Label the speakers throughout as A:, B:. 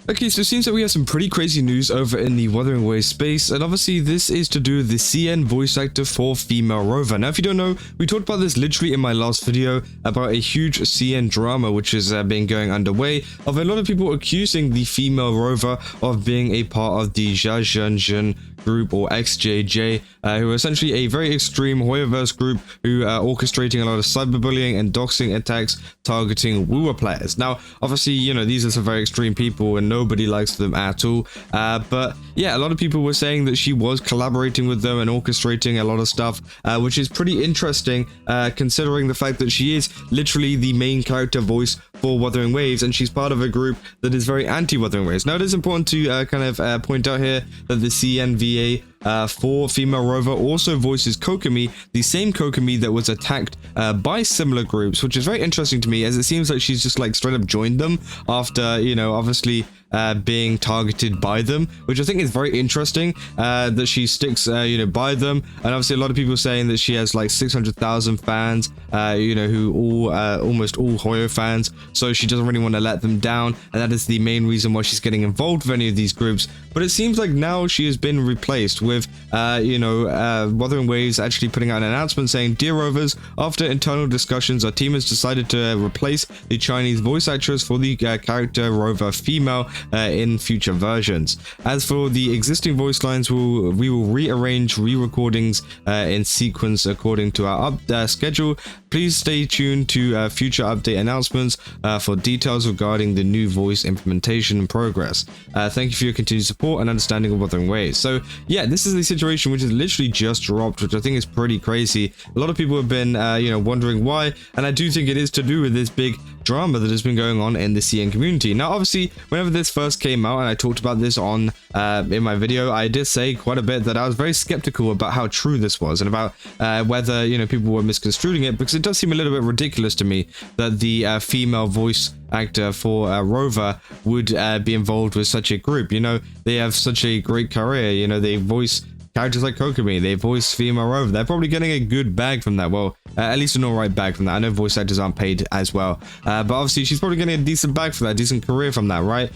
A: Okay, so it seems that we have some pretty crazy news over in the Wuthering Waves space, and obviously this is to do with the CN voice actor for Female Rover. Now, if you don't know, we talked about this literally in my last video about a huge CN drama which is been going underway of a lot of people accusing the Female Rover of being a part of the Zhazhenjin group, or XJJ, who are essentially a very extreme Hoyoverse group who are orchestrating a lot of cyberbullying and doxing attacks targeting wuwa players. Now, obviously, you know, these are some very extreme people and nobody likes them at all, but yeah, a lot of people were saying that she was collaborating with them and orchestrating a lot of stuff, which is pretty interesting considering the fact that she is literally the main character voice for Wuthering Waves, and she's part of a group that is very anti-Wuthering Waves. Now, it is important to point out here that the CNVA for Female Rover also voices Kokomi, the same Kokomi that was attacked by similar groups, which is very interesting to me, as it seems like she's just like straight up joined them after, you know, obviously being targeted by them, which I think is very interesting, that she sticks you know, by them. And obviously a lot of people saying that she has like 600,000 fans, you know, who all almost all Hoyo fans, so she doesn't really want to let them down, and that is the main reason why she's getting involved with any of these groups. But it seems like now she has been replaced with you know, Wuthering Waves actually putting out an announcement saying, "Dear Rovers, after internal discussions, our team has decided to replace the Chinese voice actress for the character Rover Female in future versions. As for the existing voice lines, we will rearrange re-recordings in sequence according to our schedule. Please stay tuned to future update announcements for details regarding the new voice implementation and progress. Thank you for your continued support and understanding of Wuthering Waves." So yeah, this is the situation which is literally just dropped, which I think is pretty crazy. A lot of people have been you know, wondering why, and I do think it is to do with this big drama that has been going on in the CN community. Now, obviously, whenever this first came out, and I talked about this on in my video, I did say quite a bit that I was very skeptical about how true this was, and about whether, you know, people were misconstruing it, because it does seem a little bit ridiculous to me that the female voice actor for Rover would be involved with such a group. You know, they have such a great career, you know, they voice characters like Kokomi, they voice Female Rover. They're probably getting a good bag from that. Well, at least an alright bag from that. I know voice actors aren't paid as well, but obviously she's probably getting a decent bag for that, decent career from that, right?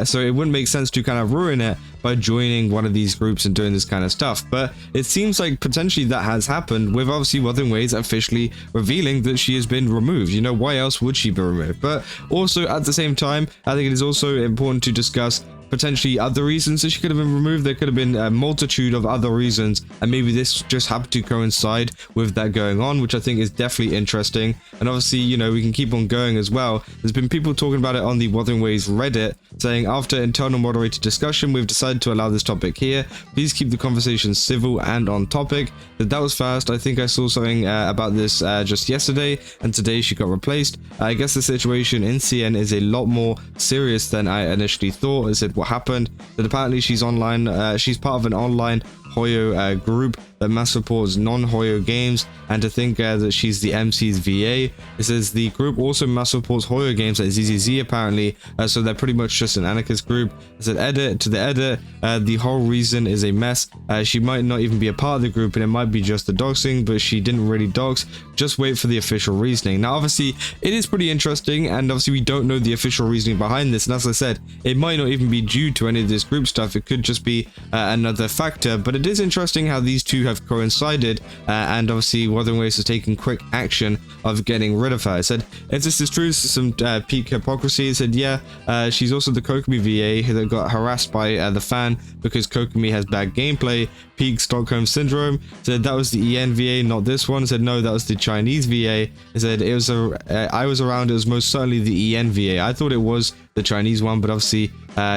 A: So it wouldn't make sense to kind of ruin it by joining one of these groups and doing this kind of stuff. But it seems like potentially that has happened, with obviously Wuthering Waves officially revealing that she has been removed. You know, why else would she be removed? But also at the same time, I think it is also important to discuss potentially other reasons that she could have been removed. There could have been a multitude of other reasons, and maybe this just happened to coincide with that going on, which I think is definitely interesting. And obviously, you know, we can keep on going as well. There's been people talking about it on the Wuthering Waves Reddit, saying, "After internal moderated discussion, we've decided to allow this topic here. Please keep the conversation civil and on topic." That was fast. I think I saw something about this just yesterday, and today she got replaced. I guess the situation in CN is a lot more serious than I initially thought. I said, what happened? That apparently she's online, she's part of an online Hoyo group that mass supports non-Hoyo games, and to think that she's the MC's VA. It says the group also mass supports Hoyo games like ZZZ apparently, so they're pretty much just an anarchist group. It said edit to the edit, the whole reason is a mess. She might not even be a part of the group, and it might be just the doxing, but she didn't really dox. Just wait for the official reasoning. Now, obviously, it is pretty interesting, and obviously we don't know the official reasoning behind this, and as I said, it might not even be due to any of this group stuff. It could just be another factor, but it is interesting how these two have coincided, and obviously Wuthering Waves has taken quick action of getting rid of her. I said, if this is true, some peak hypocrisy. I said, yeah, she's also the Kokomi VA that got harassed by the fan because Kokomi has bad gameplay. Peak Stockholm Syndrome. Said that was the EN VA, not this one. Said no, that was the Chinese VA. I said it was I was around, it was most certainly the EN VA. I thought it was the Chinese one, but obviously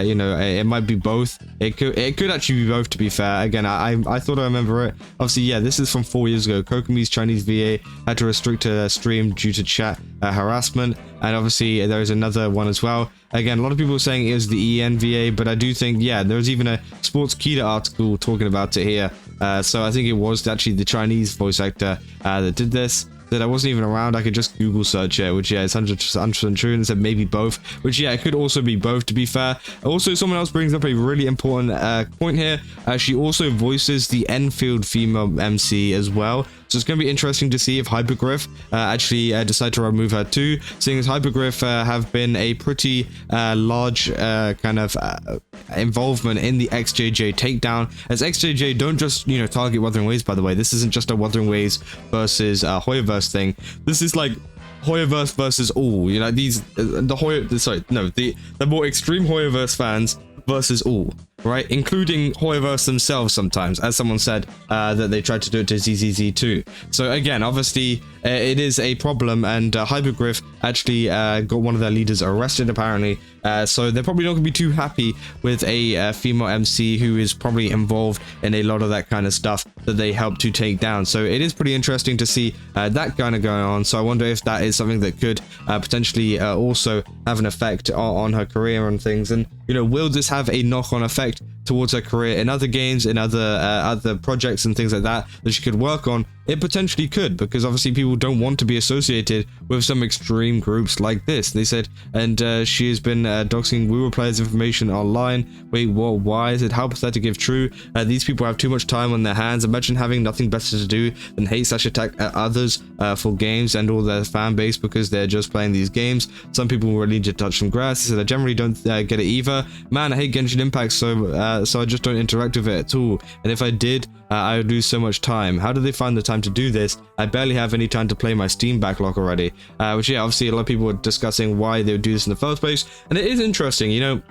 A: you know, it might be both. It could actually be both, to be fair. Again, I thought I remember it. Obviously, yeah, this is from 4 years ago. Kokomi's Chinese VA had to restrict her stream due to chat harassment, and obviously there is another one as well. Again, a lot of people are saying it was the ENVA, but I do think, yeah, there was even a Sports Kita article talking about it here. So I think it was actually the Chinese voice actor that did this. That I wasn't even around. I could just Google search it, which, yeah, it's 100% true, and it said maybe both, which, yeah, it could also be both, to be fair. Also, someone else brings up a really important point here. She also voices the Enfield female MC as well. So it's going to be interesting to see if Hypergriff actually decide to remove her too, seeing as Hypergriff have been a pretty large kind of involvement in the XJJ takedown, as XJJ don't just, you know, target Wuthering Waves, by the way. This isn't just a Wuthering Waves versus Hoyoverse thing. This is like Hoyoverse versus all, you know, these the more extreme Hoyoverse fans versus all, right, including Hoyoverse themselves sometimes, as someone said that they tried to do it to ZZZ too. So again, obviously it is a problem, and Hypergriff actually got one of their leaders arrested apparently, so they're probably not going to be too happy with a female MC who is probably involved in a lot of that kind of stuff that they helped to take down. So it is pretty interesting to see that kind of going on. So I wonder if that is something that could potentially also have an effect on her career and things, and you know, will this have a knock-on effect towards her career in other games, in other projects and things like that she could work on? It potentially could, because obviously people don't want to be associated with some extreme groups like this. They said, and she has been doxing wuwa players' information online. Wait, what? Why is it? How pathetic if true? These people have too much time on their hands. Imagine having nothing better to do than hate/attack others for games and all their fan base because they're just playing these games. Some people really need to touch some grass. They said, I generally don't get it either. Man, I hate Genshin Impact, so I just don't interact with it at all. And if I did, I would lose so much time. How do they find the time to do this? I barely have any time to play my Steam backlog already. Which, yeah, obviously a lot of people were discussing why they would do this in the first place. And it is interesting, you know,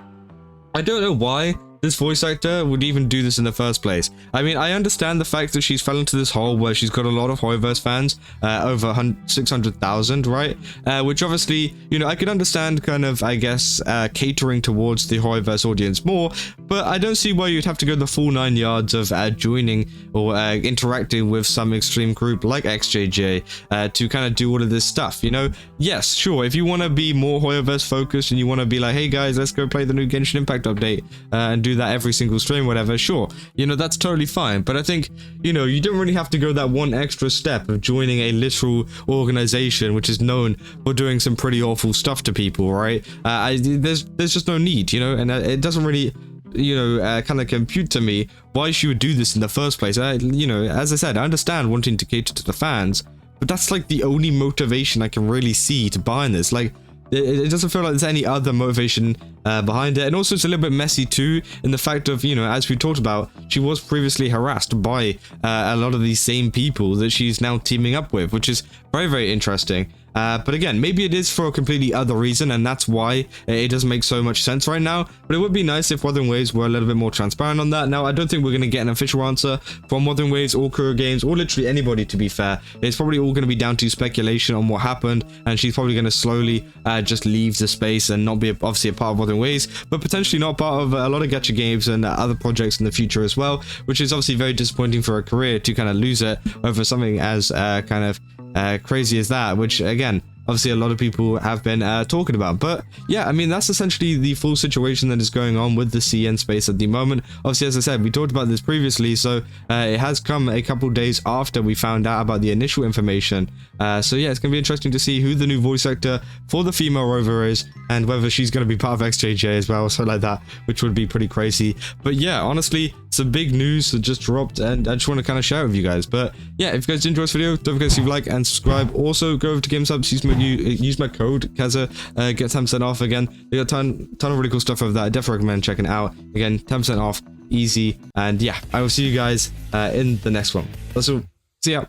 A: I don't know why this voice actor would even do this in the first place. I mean, I understand the fact that she's fell into this hole where she's got a lot of Hoyoverse fans, over 600,000, right? Which obviously, you know, I could understand kind of, I guess, catering towards the Hoyoverse audience more, but I don't see why you'd have to go the full 9 yards of joining or interacting with some extreme group like XJJ to kind of do all of this stuff, you know? Yes, sure, if you want to be more Hoyoverse focused and you want to be like, hey guys, let's go play the new Genshin Impact update and do that every single stream, whatever, sure, you know, that's totally fine. But I think, you know, you don't really have to go that one extra step of joining a literal organization which is known for doing some pretty awful stuff to people, right? There's just no need, you know, and it doesn't really, you know, kind of compute to me why she would do this in the first place. You know, as I said, I understand wanting to cater to the fans, but that's like the only motivation I can really see to behind this. Like, it doesn't feel like there's any other motivation behind it. And also it's a little bit messy too, in the fact of, you know, as we talked about, she was previously harassed by a lot of these same people that she's now teaming up with, which is very, very interesting. But again, maybe it is for a completely other reason, and that's why it doesn't make so much sense right now. But it would be nice if Wuthering Waves were a little bit more transparent on that. Now, I don't think we're going to get an official answer from Wuthering Waves or Kuro Games or literally anybody, to be fair. It's probably all going to be down to speculation on what happened, and she's probably going to slowly just leave the space and not be obviously a part of Wuthering Waves, but potentially not part of a lot of gacha games and other projects in the future as well, which is obviously very disappointing for her career to kind of lose it over something as kind of crazy as that, which again, obviously a lot of people have been talking about. But yeah, I mean, that's essentially the full situation that is going on with the CN space at the moment. Obviously, as I said, we talked about this previously, so it has come a couple days after we found out about the initial information. So yeah, it's gonna be interesting to see who the new voice actor for the Female Rover is, and whether she's gonna be part of XJJ as well, or something like that, which would be pretty crazy. But yeah, honestly, some big news that just dropped, and I just want to kind of share it with you guys. But yeah, if you guys enjoyed this video, don't forget to leave a like and subscribe. Also, go over to GameSubs, use my code Kaza, get 10% off. Again, they got a ton of really cool stuff over there. I definitely recommend checking it out. Again, 10% off, easy. And yeah, I will see you guys in the next one. That's all. See ya.